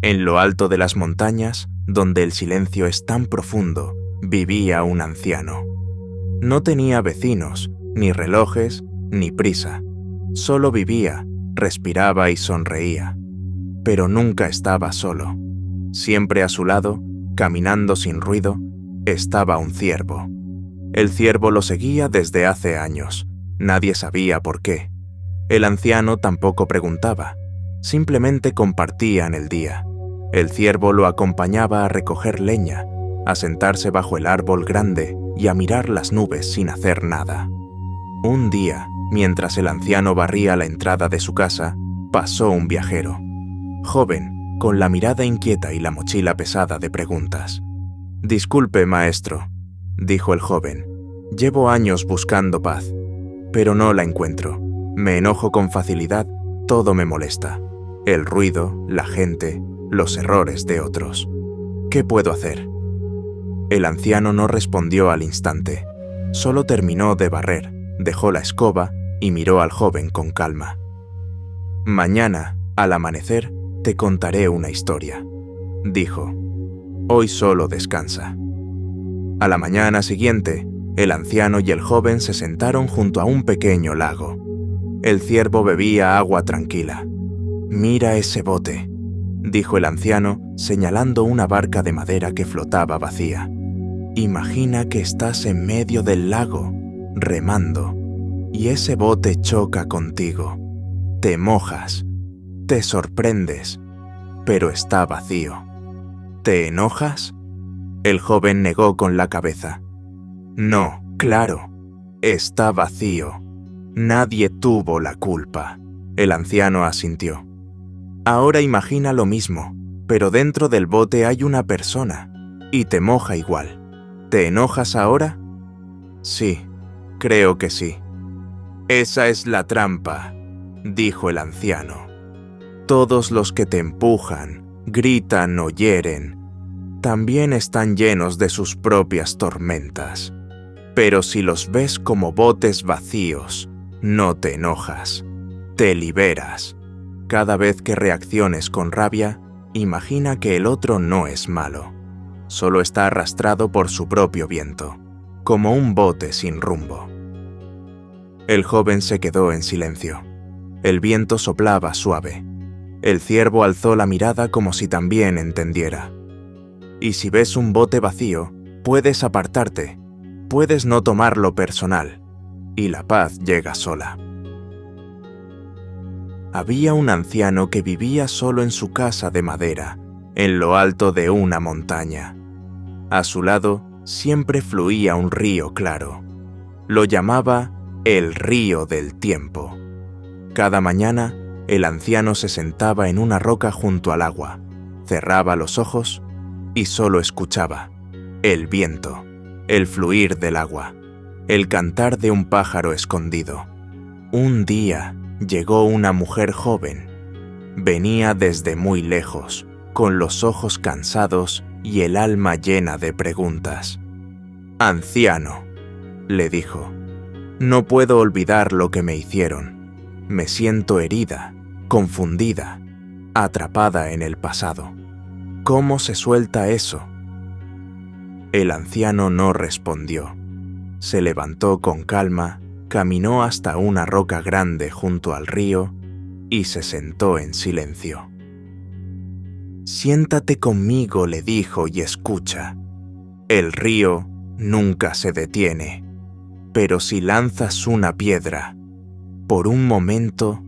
En lo alto de las montañas, donde el silencio es tan profundo, vivía un anciano. No tenía vecinos, ni relojes, ni prisa. Solo vivía, respiraba y sonreía. Pero nunca estaba solo. Siempre a su lado, caminando sin ruido, estaba un ciervo. El ciervo lo seguía desde hace años. Nadie sabía por qué. El anciano tampoco preguntaba. Simplemente compartían el día. El ciervo lo acompañaba a recoger leña, a sentarse bajo el árbol grande y a mirar las nubes sin hacer nada. Un día, mientras el anciano barría la entrada de su casa, pasó un viajero. Joven, con la mirada inquieta y la mochila pesada de preguntas. «Disculpe, maestro», dijo el joven. «Llevo años buscando paz, pero no la encuentro. Me enojo con facilidad, todo me molesta. El ruido, la gente, los errores de otros. ¿Qué puedo hacer?». El anciano no respondió al instante. Solo terminó de barrer, dejó la escoba y miró al joven con calma. «Mañana, al amanecer, te contaré una historia», dijo. «Hoy solo descansa». A la mañana siguiente, el anciano y el joven se sentaron junto a un pequeño lago. El ciervo bebía agua tranquila. «Mira ese bote», dijo el anciano, señalando una barca de madera que flotaba vacía. «Imagina que estás en medio del lago, remando, y ese bote choca contigo. Te mojas, te sorprendes, pero está vacío. ¿Te enojas?». El joven negó con la cabeza. «No, claro, está vacío. Nadie tuvo la culpa». El anciano asintió. «Ahora imagina lo mismo, pero dentro del bote hay una persona, y te moja igual. ¿Te enojas ahora?». «Sí, creo que sí». «Esa es la trampa», dijo el anciano. «Todos los que te empujan, gritan o hieren, también están llenos de sus propias tormentas. Pero si los ves como botes vacíos, no te enojas, te liberas. Cada vez que reacciones con rabia, imagina que el otro no es malo. Solo está arrastrado por su propio viento, como un bote sin rumbo». El joven se quedó en silencio. El viento soplaba suave. El ciervo alzó la mirada como si también entendiera. «Y si ves un bote vacío, puedes apartarte, puedes no tomarlo personal, y la paz llega sola». Había un anciano que vivía solo en su casa de madera, en lo alto de una montaña. A su lado siempre fluía un río claro. Lo llamaba el río del tiempo. Cada mañana, el anciano se sentaba en una roca junto al agua, cerraba los ojos y solo escuchaba el viento, el fluir del agua, el cantar de un pájaro escondido. Un día llegó una mujer joven. Venía desde muy lejos, con los ojos cansados y el alma llena de preguntas. «Anciano», le dijo, «no puedo olvidar lo que me hicieron. Me siento herida, confundida, atrapada en el pasado. ¿Cómo se suelta eso?». El anciano no respondió. Se levantó con calma, caminó hasta una roca grande junto al río y se sentó en silencio. «Siéntate conmigo», le dijo, «y escucha. El río nunca se detiene, pero si lanzas una piedra, por un momento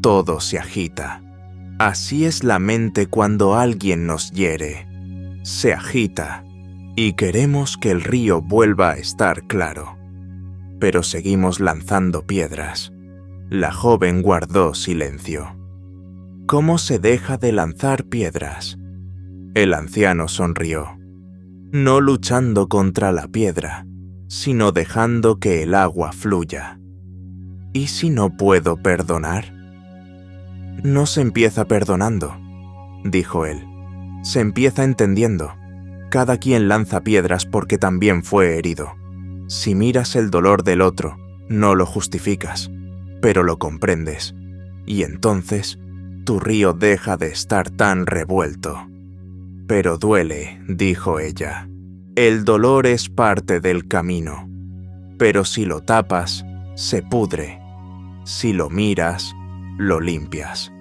todo se agita. Así es la mente cuando alguien nos hiere. Se agita y queremos que el río vuelva a estar claro. Pero seguimos lanzando piedras». La joven guardó silencio. «¿Cómo se deja de lanzar piedras?». El anciano sonrió. «No luchando contra la piedra, sino dejando que el agua fluya». «¿Y si no puedo perdonar?». «No se empieza perdonando», dijo él. «Se empieza entendiendo. Cada quien lanza piedras porque también fue herido. Si miras el dolor del otro, no lo justificas, pero lo comprendes. Y entonces, tu río deja de estar tan revuelto. Pero duele, dijo ella. El dolor es parte del camino. Pero si lo tapas, se pudre. Si lo miras, lo limpias.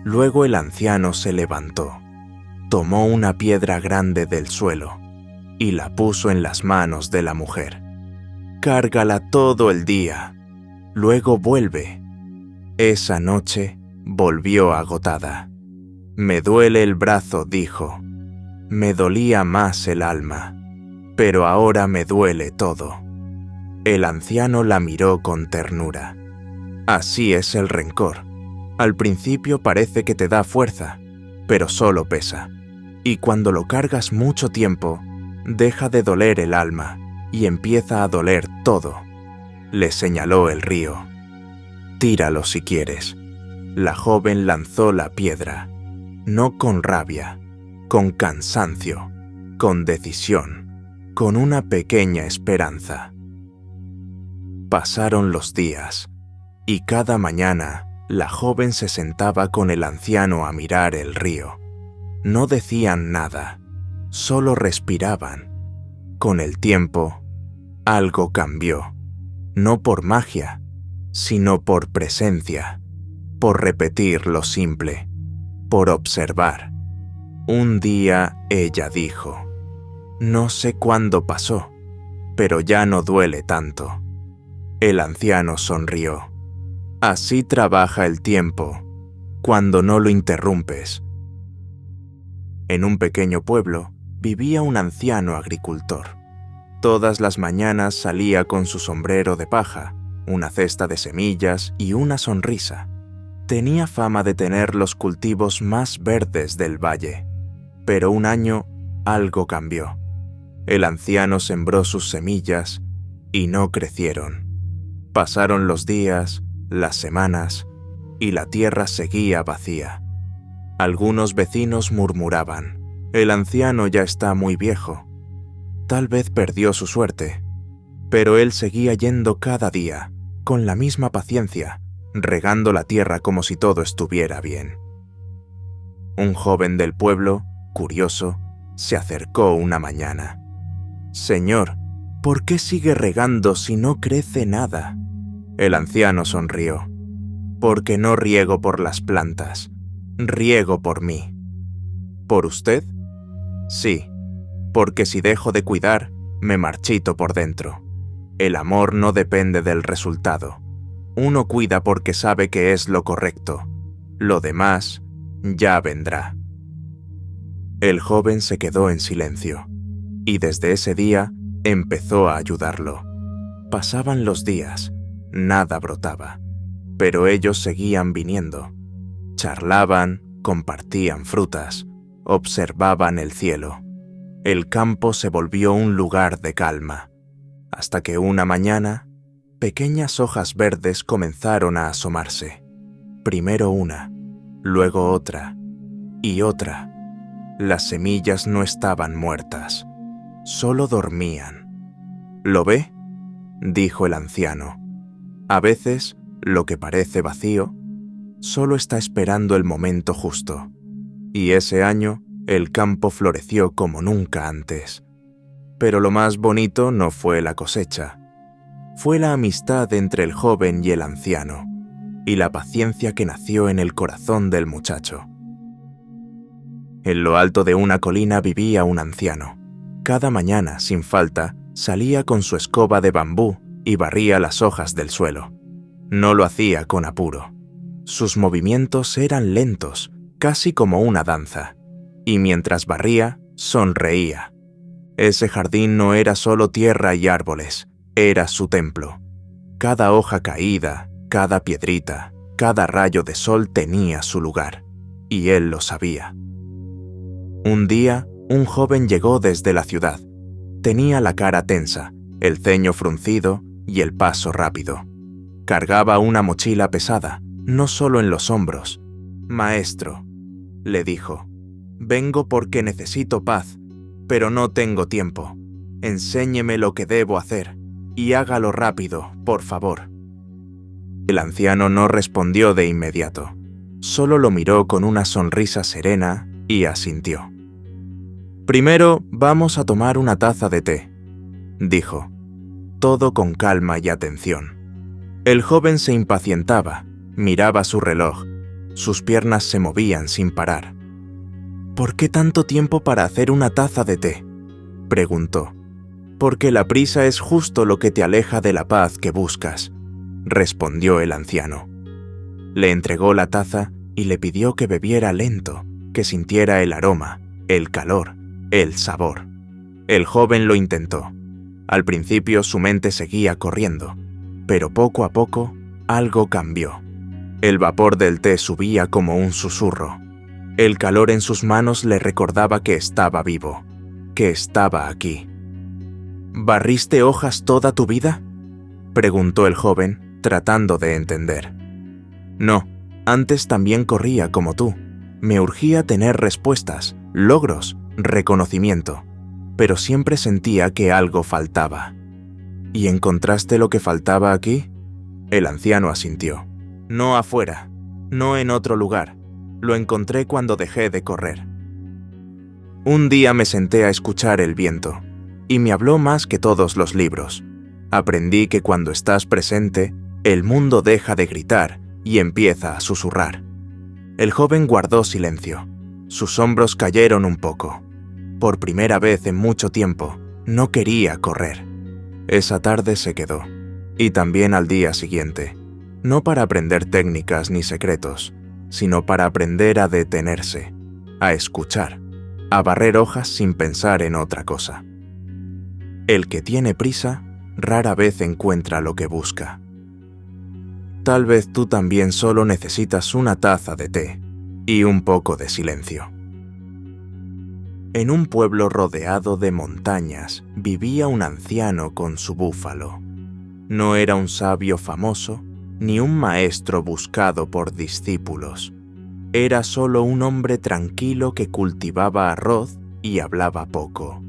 Luego el anciano se levantó, tomó una piedra grande del suelo y la puso en las manos de la mujer. Cárgala todo el día, luego vuelve. Esa noche volvió agotada. Me duele el brazo, dijo. Me dolía más el alma, pero ahora me duele todo. El anciano la miró con ternura. Así es el rencor. Al principio parece que te da fuerza, pero solo pesa. Y cuando lo cargas mucho tiempo, deja de doler el alma y empieza a doler todo. Le señaló el río. Tíralo si quieres. La joven lanzó la piedra, no con rabia, con cansancio, con decisión, con una pequeña esperanza. Pasaron los días, y cada mañana la joven se sentaba con el anciano a mirar el río. No decían nada, solo respiraban. Con el tiempo, algo cambió, no por magia, sino por presencia, por repetir lo simple, por observar. Un día ella dijo, no sé cuándo pasó, pero ya no duele tanto. El anciano sonrió. Así trabaja el tiempo, cuando no lo interrumpes. En un pequeño pueblo vivía un anciano agricultor. Todas las mañanas salía con su sombrero de paja, una cesta de semillas y una sonrisa. Tenía fama de tener los cultivos más verdes del valle. Pero un año algo cambió. El anciano sembró sus semillas y no crecieron. Pasaron los días, las semanas, y la tierra seguía vacía. Algunos vecinos murmuraban, el anciano ya está muy viejo. Tal vez perdió su suerte, pero él seguía yendo cada día, con la misma paciencia, regando la tierra como si todo estuviera bien. Un joven del pueblo, curioso, se acercó una mañana. «Señor, ¿por qué sigue regando si no crece nada?» El anciano sonrió. «Porque no riego por las plantas, riego por mí». «¿Por usted?» «Sí, porque si dejo de cuidar, me marchito por dentro. El amor no depende del resultado. Uno cuida porque sabe que es lo correcto. Lo demás ya vendrá». El joven se quedó en silencio, y desde ese día empezó a ayudarlo. Pasaban los días, nada brotaba, pero ellos seguían viniendo. Charlaban, compartían frutas, observaban el cielo. El campo se volvió un lugar de calma, hasta que una mañana, pequeñas hojas verdes comenzaron a asomarse. Primero una, luego otra, y otra. Las semillas no estaban muertas, solo dormían. «¿Lo ve?», dijo el anciano. «A veces, lo que parece vacío, solo está esperando el momento justo». Y ese año, el campo floreció como nunca antes. Pero lo más bonito no fue la cosecha. Fue la amistad entre el joven y el anciano, y la paciencia que nació en el corazón del muchacho. En lo alto de una colina vivía un anciano. Cada mañana, sin falta, salía con su escoba de bambú y barría las hojas del suelo. No lo hacía con apuro. Sus movimientos eran lentos, casi como una danza, y mientras barría, sonreía. Ese jardín no era solo tierra y árboles, era su templo. Cada hoja caída, cada piedrita, cada rayo de sol tenía su lugar, y él lo sabía. Un día, un joven llegó desde la ciudad. Tenía la cara tensa, el ceño fruncido y el paso rápido. Cargaba una mochila pesada, no solo en los hombros. «Maestro», le dijo, «vengo porque necesito paz, pero no tengo tiempo. Enséñeme lo que debo hacer, y hágalo rápido, por favor». El anciano no respondió de inmediato. Solo lo miró con una sonrisa serena y asintió. «Primero vamos a tomar una taza de té», dijo, todo con calma y atención. El joven se impacientaba, miraba su reloj, sus piernas se movían sin parar. «¿Por qué tanto tiempo para hacer una taza de té?», preguntó. «Porque la prisa es justo lo que te aleja de la paz que buscas», respondió el anciano. Le entregó la taza y le pidió que bebiera lento, que sintiera el aroma, el calor, el sabor. El joven lo intentó. Al principio su mente seguía corriendo, pero poco a poco algo cambió. El vapor del té subía como un susurro. El calor en sus manos le recordaba que estaba vivo, que estaba aquí. «¿Barriste hojas toda tu vida?», preguntó el joven, tratando de entender. «No, antes también corría como tú. Me urgía tener respuestas, logros, reconocimiento, pero siempre sentía que algo faltaba». «¿Y encontraste lo que faltaba aquí?», el anciano asintió. «No afuera, no en otro lugar. Lo encontré cuando dejé de correr. Un día me senté a escuchar el viento, y me habló más que todos los libros. Aprendí que cuando estás presente, el mundo deja de gritar y empieza a susurrar». El joven guardó silencio. Sus hombros cayeron un poco. Por primera vez en mucho tiempo, no quería correr. Esa tarde se quedó, y también al día siguiente, no para aprender técnicas ni secretos, sino para aprender a detenerse, a escuchar, a barrer hojas sin pensar en otra cosa. El que tiene prisa rara vez encuentra lo que busca. Tal vez tú también solo necesitas una taza de té y un poco de silencio. En un pueblo rodeado de montañas vivía un anciano con su búfalo. No era un sabio famoso, ni un maestro buscado por discípulos. Era solo un hombre tranquilo que cultivaba arroz y hablaba poco.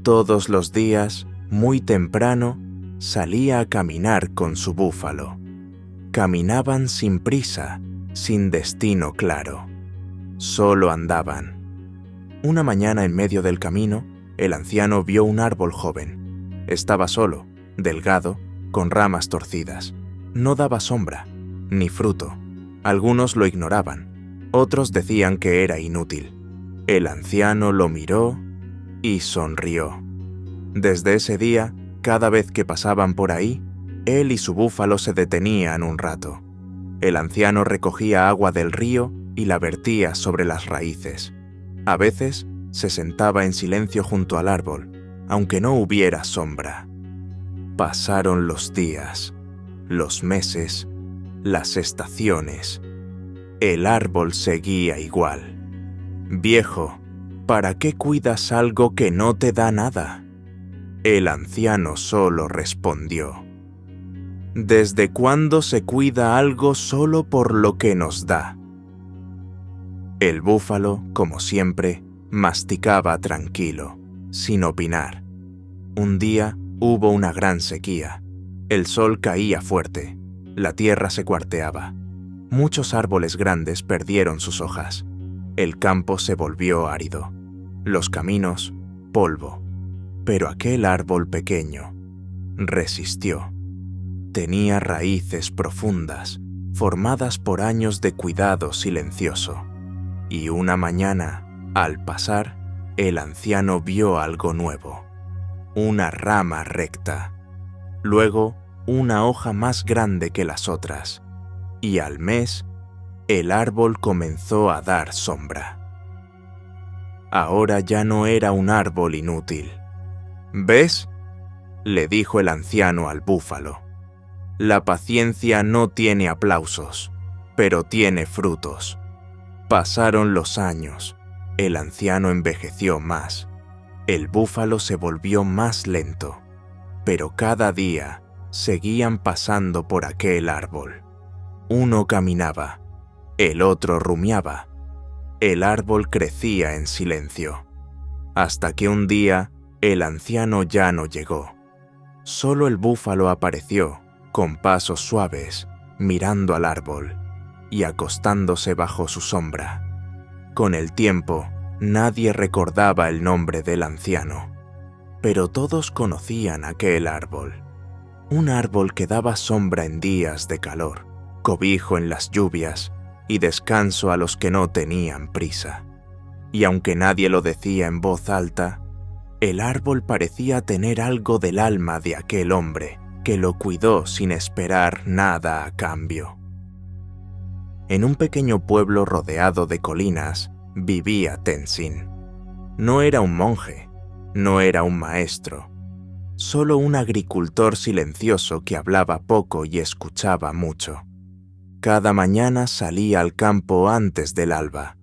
Todos los días, muy temprano, salía a caminar con su búfalo. Caminaban sin prisa, sin destino claro. Solo andaban. Una mañana en medio del camino, el anciano vio un árbol joven. Estaba solo, delgado, con ramas torcidas. No daba sombra, ni fruto. Algunos lo ignoraban, otros decían que era inútil. El anciano lo miró y sonrió. Desde ese día, cada vez que pasaban por ahí, él y su búfalo se detenían un rato. El anciano recogía agua del río y la vertía sobre las raíces. A veces se sentaba en silencio junto al árbol, aunque no hubiera sombra. Pasaron los días, los meses, las estaciones. El árbol seguía igual. «Viejo, ¿para qué cuidas algo que no te da nada?», el anciano solo respondió. «¿Desde cuándo se cuida algo solo por lo que nos da?». El búfalo, como siempre, masticaba tranquilo, sin opinar. Un día hubo una gran sequía. El sol caía fuerte, la tierra se cuarteaba. Muchos árboles grandes perdieron sus hojas. El campo se volvió árido. Los caminos, polvo. Pero aquel árbol pequeño resistió. Tenía raíces profundas, formadas por años de cuidado silencioso. Y una mañana, al pasar, el anciano vio algo nuevo. Una rama recta. Luego, una hoja más grande que las otras. Y al mes, el árbol comenzó a dar sombra. Ahora ya no era un árbol inútil. «¿Ves?», le dijo el anciano al búfalo. «La paciencia no tiene aplausos, pero tiene frutos». Pasaron los años, el anciano envejeció más, el búfalo se volvió más lento, pero cada día seguían pasando por aquel árbol. Uno caminaba, el otro rumiaba, el árbol crecía en silencio, hasta que un día el anciano ya no llegó. Solo el búfalo apareció, con pasos suaves, mirando al árbol, y acostándose bajo su sombra. Con el tiempo, nadie recordaba el nombre del anciano, pero todos conocían aquel árbol. Un árbol que daba sombra en días de calor, cobijo en las lluvias y descanso a los que no tenían prisa. Y aunque nadie lo decía en voz alta, el árbol parecía tener algo del alma de aquel hombre que lo cuidó sin esperar nada a cambio. En un pequeño pueblo rodeado de colinas vivía Tenzin. No era un monje, no era un maestro, solo un agricultor silencioso que hablaba poco y escuchaba mucho. Cada mañana salía al campo antes del alba,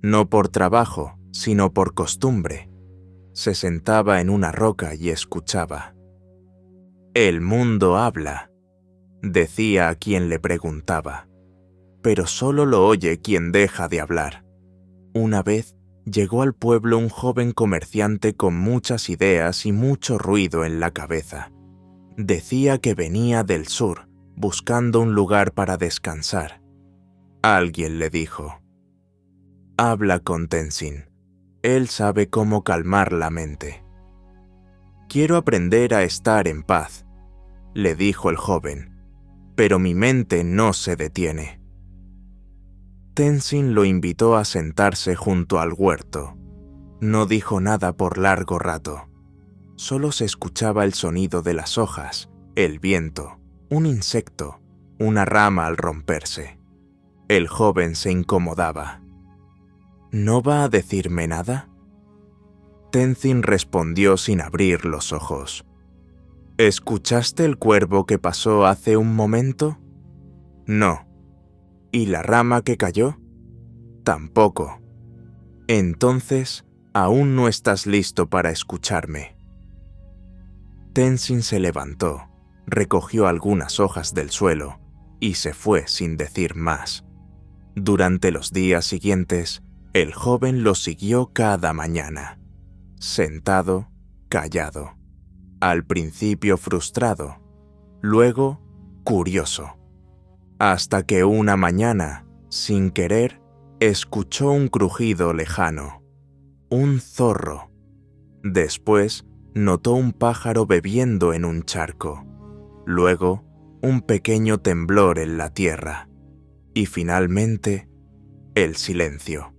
no por trabajo, sino por costumbre. Se sentaba en una roca y escuchaba. «El mundo habla», decía a quien le preguntaba, pero solo lo oye quien deja de hablar. Una vez llegó al pueblo un joven comerciante con muchas ideas y mucho ruido en la cabeza. Decía que venía del sur, buscando un lugar para descansar. Alguien le dijo: «Habla con Tenzin. Él sabe cómo calmar la mente». «Quiero aprender a estar en paz», le dijo el joven, «pero mi mente no se detiene». Tenzin lo invitó a sentarse junto al huerto. No dijo nada por largo rato. Solo se escuchaba el sonido de las hojas, el viento, un insecto, una rama al romperse. El joven se incomodaba. «¿No va a decirme nada?». Tenzin respondió sin abrir los ojos. «¿Escuchaste el cuervo que pasó hace un momento?». «No». «¿Y la rama que cayó?». «Tampoco». «Entonces, aún no estás listo para escucharme». Tenzin se levantó, recogió algunas hojas del suelo y se fue sin decir más. Durante los días siguientes, el joven lo siguió cada mañana, sentado, callado. Al principio frustrado, luego curioso. Hasta que una mañana, sin querer, escuchó un crujido lejano. Un zorro. Después, notó un pájaro bebiendo en un charco. Luego, un pequeño temblor en la tierra. Y finalmente, el silencio.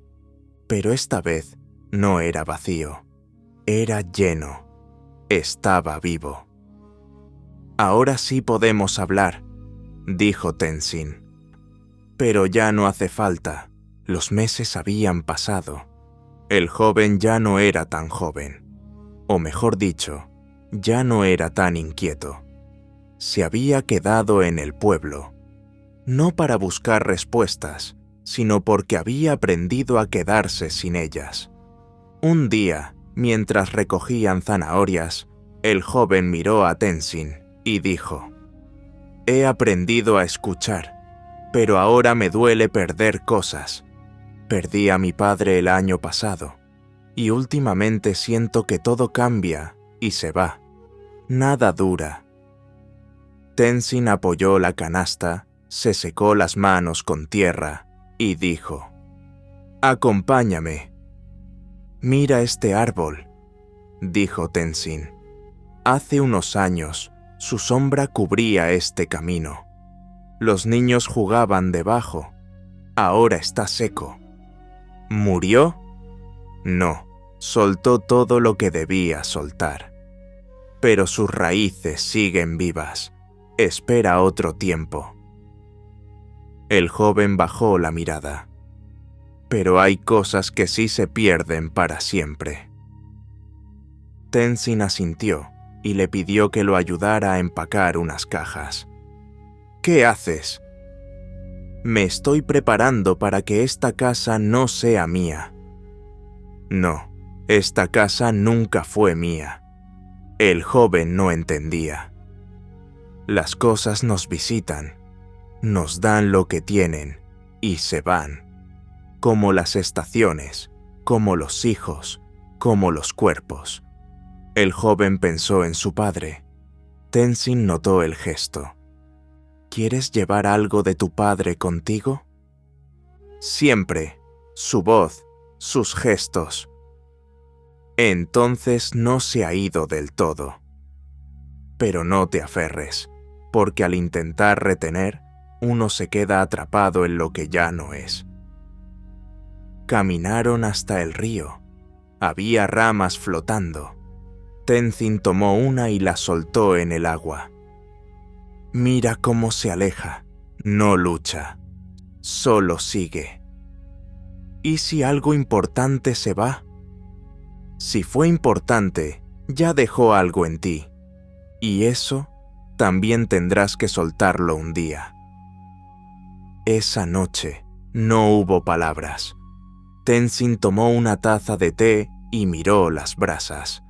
Pero esta vez no era vacío. Era lleno. Estaba vivo. «Ahora sí podemos hablar», dijo Tenzin. Pero ya no hace falta. Los meses habían pasado. El joven ya no era tan joven. O mejor dicho, ya no era tan inquieto. Se había quedado en el pueblo. No para buscar respuestas, sino porque había aprendido a quedarse sin ellas. Un día, mientras recogían zanahorias, el joven miró a Tenzin y dijo: «He aprendido a escuchar, pero ahora me duele perder cosas. Perdí a mi padre el año pasado, y últimamente siento que todo cambia y se va. Nada dura». Tenzin apoyó la canasta, se secó las manos con tierra y dijo: «Acompáñame». «Mira este árbol», dijo Tenzin. «Hace unos años, su sombra cubría este camino. Los niños jugaban debajo. Ahora está seco». «¿Murió?». «No, soltó todo lo que debía soltar. Pero sus raíces siguen vivas. Espera otro tiempo». El joven bajó la mirada. «Pero hay cosas que sí se pierden para siempre». Tenzin asintió y le pidió que lo ayudara a empacar unas cajas. «¿Qué haces?». «Me estoy preparando para que esta casa no sea mía». «No, esta casa nunca fue mía». El joven no entendía. «Las cosas nos visitan, nos dan lo que tienen y se van, como las estaciones, como los hijos, como los cuerpos». El joven pensó en su padre. Tenzin notó el gesto. «¿Quieres llevar algo de tu padre contigo?». siempre, su voz, sus gestos. Entonces no se ha ido del todo. Pero no te aferres, porque al intentar retener, uno se queda atrapado en lo que ya no es. Caminaron hasta el río. Había ramas flotando. Tenzin tomó una y la soltó en el agua. Mira cómo se aleja, no lucha, solo sigue. ¿Y si algo importante se va? Si fue importante, ya dejó algo en ti, y eso también tendrás que soltarlo un día. Esa noche no hubo palabras. Tenzin tomó una taza de té y miró las brasas.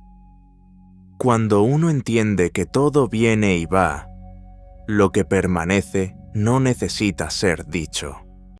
Cuando uno entiende que todo viene y va, lo que permanece no necesita ser dicho.